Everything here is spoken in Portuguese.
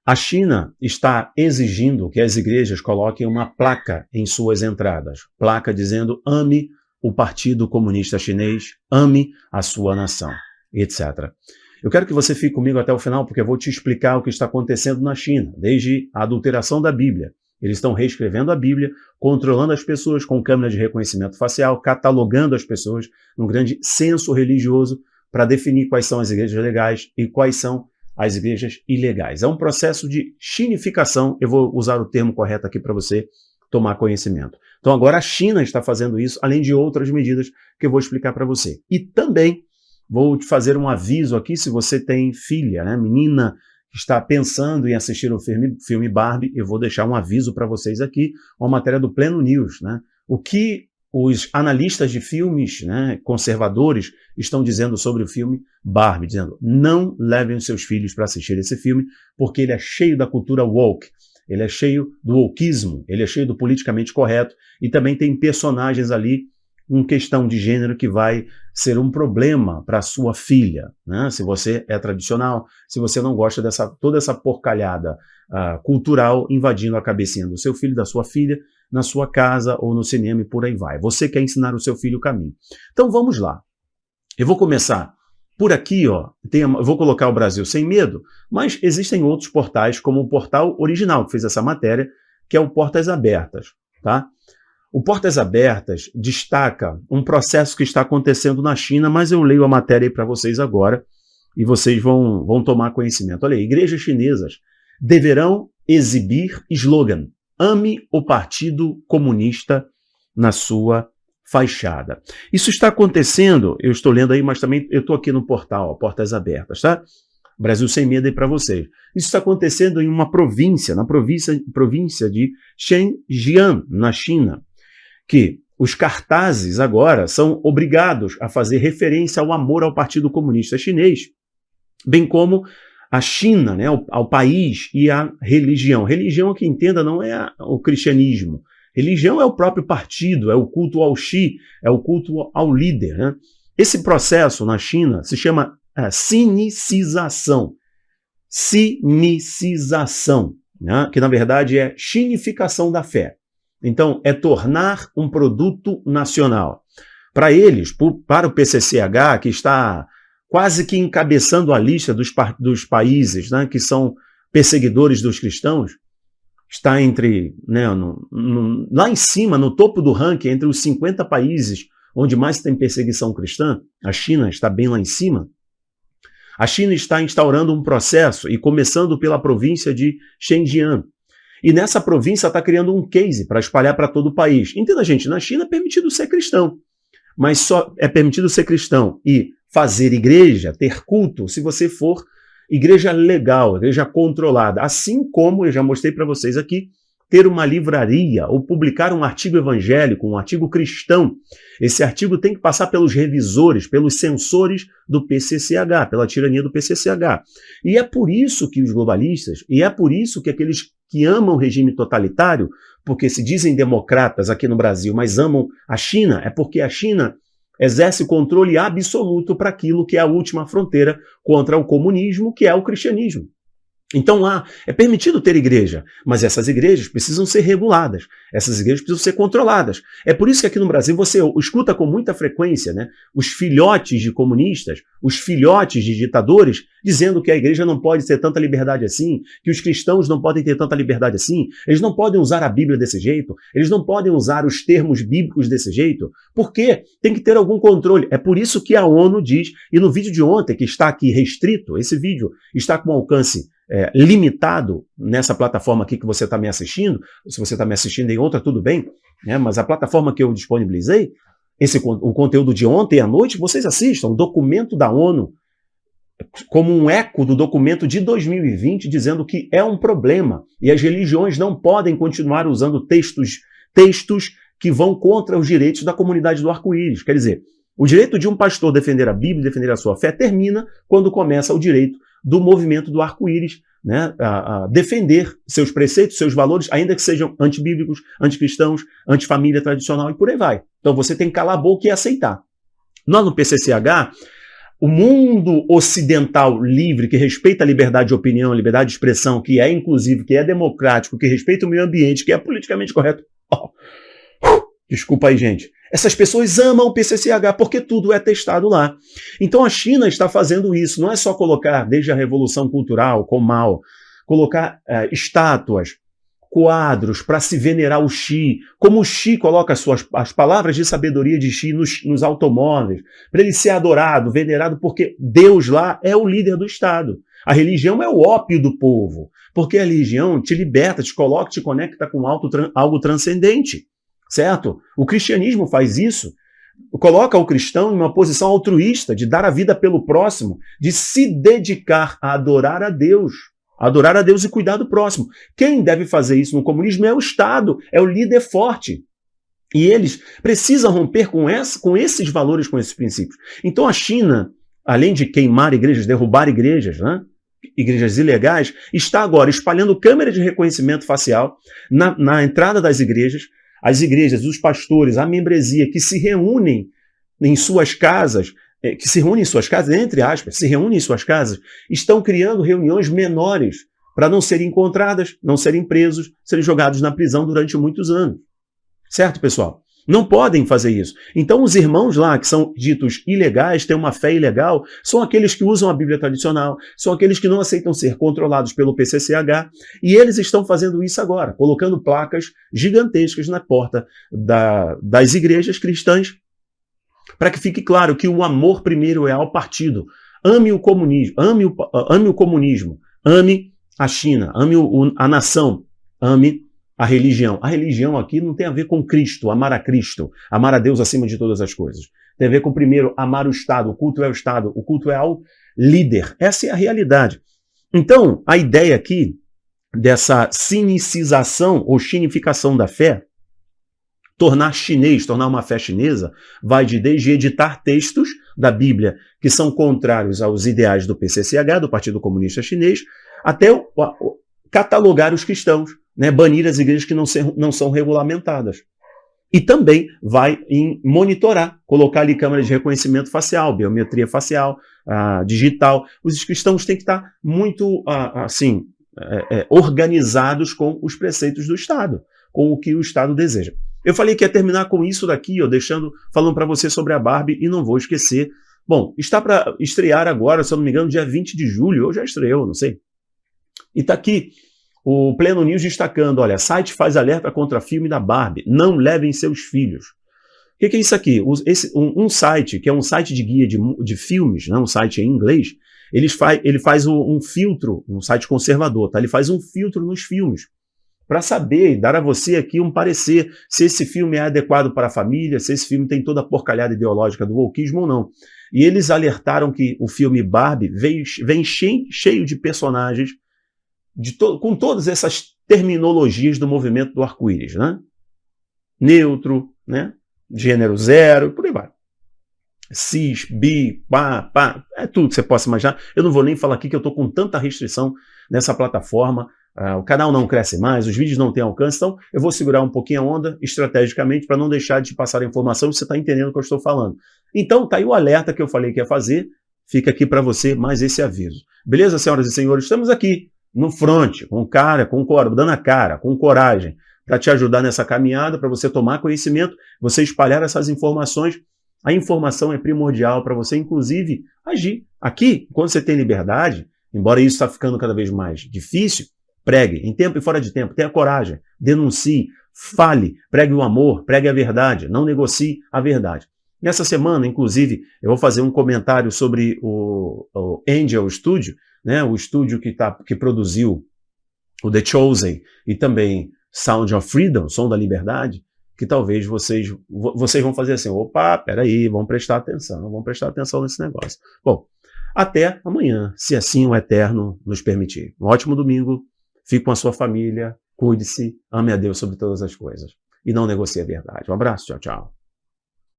A China está exigindo que as igrejas coloquem uma placa em suas entradas. Placa dizendo: ame o Partido Comunista Chinês, ame a sua nação, etc. Eu quero que você fique comigo até o final, porque eu vou te explicar o que está acontecendo na China, desde a adulteração da Bíblia. Eles estão reescrevendo a Bíblia, controlando as pessoas com câmera de reconhecimento facial, catalogando as pessoas num grande censo religioso para definir quais são as igrejas legais e quais são as igrejas ilegais. É um processo de chinificação, eu vou usar o termo correto aqui para você tomar conhecimento. Então agora a China está fazendo isso, além de outras medidas que eu vou explicar para você. E também vou te fazer um aviso aqui, se você tem filha, né, menina, que está pensando em assistir o filme Barbie, eu vou deixar um aviso para vocês aqui, uma matéria do Pleno News, né? O que os analistas de filmes, né, conservadores, estão dizendo sobre o filme Barbie, dizendo: não levem os seus filhos para assistir esse filme, porque ele é cheio da cultura woke, ele é cheio do wokeismo, ele é cheio do politicamente correto, e também tem personagens ali em questão de gênero que vai ser um problema para a sua filha, né? Se você é tradicional, se você não gosta toda essa porcalhada cultural invadindo a cabecinha do seu filho, da sua filha, na sua casa ou no cinema e por aí vai. Você quer ensinar o seu filho o caminho. Então vamos lá. Eu vou começar por aqui, ó. Eu vou colocar o Brasil Sem Medo, mas existem outros portais, como o portal original que fez essa matéria, que é o Portas Abertas, tá? O Portas Abertas destaca um processo que está acontecendo na China, mas eu leio a matéria aí para vocês agora e vocês vão tomar conhecimento. Olha aí, igrejas chinesas deverão exibir slogan: ame o Partido Comunista na sua fachada. Isso está acontecendo, eu estou lendo aí, mas também eu estou aqui no portal, ó, Portas Abertas, tá? Brasil Sem Medo aí para vocês. Isso está acontecendo em uma província, na província de Xinjiang, na China, que os cartazes agora são obrigados a fazer referência ao amor ao Partido Comunista Chinês, bem como a China, né, ao país e à religião. Religião, que entenda, não é o cristianismo. Religião é o próprio partido, é o culto ao Xi, é o culto ao líder, né? Esse processo na China se chama sinicização. Sinicização, né, que na verdade é chinificação da fé. Então, é tornar um produto nacional. Para eles, para o PCCH, que está quase que encabeçando a lista dos países, né, que são perseguidores dos cristãos, está entre, né, lá em cima, no topo do ranking, entre os 50 países onde mais tem perseguição cristã. A China está bem lá em cima. A China está instaurando um processo, e começando pela província de Xinjiang. E nessa província está criando um case para espalhar para todo o país. Entenda, gente, na China é permitido ser cristão, mas só é permitido ser cristão e fazer igreja, ter culto, se você for igreja legal, igreja controlada. Assim como eu já mostrei para vocês aqui, ter uma livraria ou publicar um artigo evangélico, um artigo cristão. Esse artigo tem que passar pelos revisores, pelos censores do PCCH, pela tirania do PCCH. E é por isso que os globalistas, e é por isso que aqueles que amam o regime totalitário, porque se dizem democratas aqui no Brasil, mas amam a China, é porque a China exerce controle absoluto para aquilo que é a última fronteira contra o comunismo, que é o cristianismo. Então lá é permitido ter igreja, mas essas igrejas precisam ser reguladas, essas igrejas precisam ser controladas. É por isso que aqui no Brasil você escuta com muita frequência, né, os filhotes de comunistas, os filhotes de ditadores, dizendo que a igreja não pode ter tanta liberdade assim, que os cristãos não podem ter tanta liberdade assim, eles não podem usar a Bíblia desse jeito, eles não podem usar os termos bíblicos desse jeito, porque tem que ter algum controle. É por isso que a ONU diz, e no vídeo de ontem, que está aqui restrito, esse vídeo está com alcance limitado nessa plataforma aqui que você está me assistindo, se você está me assistindo em outra, tudo bem, né? Mas a plataforma que eu disponibilizei, o conteúdo de ontem à noite, vocês assistam, o documento da ONU, como um eco do documento de 2020, dizendo que é um problema e as religiões não podem continuar usando textos que vão contra os direitos da comunidade do arco-íris. Quer dizer, o direito de um pastor defender a Bíblia, defender a sua fé, termina quando começa o direito do movimento do arco-íris, né, a defender seus preceitos, seus valores, ainda que sejam antibíblicos, anticristãos, antifamília tradicional e por aí vai. Então você tem que calar a boca e aceitar. Nós no PCCH, O mundo ocidental livre, que respeita a liberdade de opinião, a liberdade de expressão, que é inclusivo, que é democrático, que respeita o meio ambiente, que é politicamente correto. Oh, desculpa aí, gente. Essas pessoas amam o PCCH porque tudo é testado lá. Então a China está fazendo isso. Não é só colocar, desde a Revolução Cultural, com Mao, colocar estátuas, quadros para se venerar o Xi, como o Xi coloca as palavras de sabedoria de Xi nos automóveis, para ele ser adorado, venerado, porque Deus lá é o líder do Estado. A religião é o ópio do povo, porque a religião te liberta, te coloca, te conecta com algo transcendente, certo? O cristianismo faz isso, coloca o cristão em uma posição altruísta, de dar a vida pelo próximo, de se dedicar a adorar a Deus. Adorar a Deus e cuidar do próximo. Quem deve fazer isso no comunismo é o Estado, é o líder forte. E eles precisam romper com esses valores, com esses princípios. Então a China, além de queimar igrejas, derrubar igrejas, né? Igrejas ilegais, está agora espalhando câmeras de reconhecimento facial na entrada das igrejas. As igrejas, os pastores, a membresia que se reúnem em suas casas, entre aspas, se reúnem em suas casas, estão criando reuniões menores para não serem encontradas, não serem presos, serem jogados na prisão durante muitos anos. Certo, pessoal? Não podem fazer isso. Então os irmãos lá, que são ditos ilegais, têm uma fé ilegal, são aqueles que usam a Bíblia tradicional, são aqueles que não aceitam ser controlados pelo PCCH, e eles estão fazendo isso agora, colocando placas gigantescas na porta das igrejas cristãs, para que fique claro que o amor primeiro é ao partido. Ame o comunismo, ame a China, ame a nação, ame a religião. A religião aqui não tem a ver com Cristo, amar a Deus acima de todas as coisas. Tem a ver com, primeiro, amar o Estado. O culto é o Estado, o culto é ao líder. Essa é a realidade. Então, a ideia aqui dessa sinicização ou chinificação da fé, tornar uma fé chinesa, vai desde editar textos da Bíblia que são contrários aos ideais do PCCH, do Partido Comunista Chinês, até catalogar os cristãos, né, banir as igrejas que não são regulamentadas. E também vai monitorar, colocar ali câmeras de reconhecimento facial, biometria facial, digital. Os cristãos têm que estar muito organizados com os preceitos do Estado, com o que o Estado deseja. Eu falei que ia terminar com isso daqui, falando para você sobre a Barbie, e não vou esquecer. Bom, está para estrear agora, se eu não me engano, dia 20 de julho, ou já estreou, não sei. E está aqui o Pleno News destacando, olha, site faz alerta contra filme da Barbie, não levem seus filhos. O que é isso aqui? Um site, que é um site de guia de filmes, né, um site em inglês, ele faz um filtro, um site conservador, tá? Ele faz um filtro nos filmes, para saber e dar a você aqui um parecer se esse filme é adequado para a família, se esse filme tem toda a porcalhada ideológica do wokeismo ou não. E eles alertaram que o filme Barbie vem cheio de personagens com todas essas terminologias do movimento do arco-íris, né? Neutro, né? Gênero zero, por aí vai. Cis, bi, pá, é tudo que você possa imaginar. Eu não vou nem falar aqui que eu estou com tanta restrição nessa plataforma. O canal não cresce mais, os vídeos não têm alcance, então eu vou segurar um pouquinho a onda estrategicamente para não deixar de te passar a informação, você está entendendo o que eu estou falando. Então tá aí o alerta que eu falei que ia fazer, fica aqui para você mais esse aviso. Beleza, senhoras e senhores? Estamos aqui no front, dando a cara, com coragem, para te ajudar nessa caminhada, para você tomar conhecimento, você espalhar essas informações. A informação é primordial para você, inclusive, agir. Aqui, quando você tem liberdade, embora isso está ficando cada vez mais difícil, pregue, em tempo e fora de tempo, tenha coragem, denuncie, fale, pregue o amor, pregue a verdade, não negocie a verdade. Nessa semana, inclusive, eu vou fazer um comentário sobre o Angel Studio, né, o estúdio que produziu o The Chosen e também Sound of Freedom, Som da Liberdade, que talvez vocês vão fazer assim, opa, peraí, vamos prestar atenção nesse negócio. Bom, até amanhã, se assim o Eterno nos permitir. Um ótimo domingo, fique com a sua família, cuide-se, ame a Deus sobre todas as coisas e não negocie a verdade. Um abraço, tchau, tchau.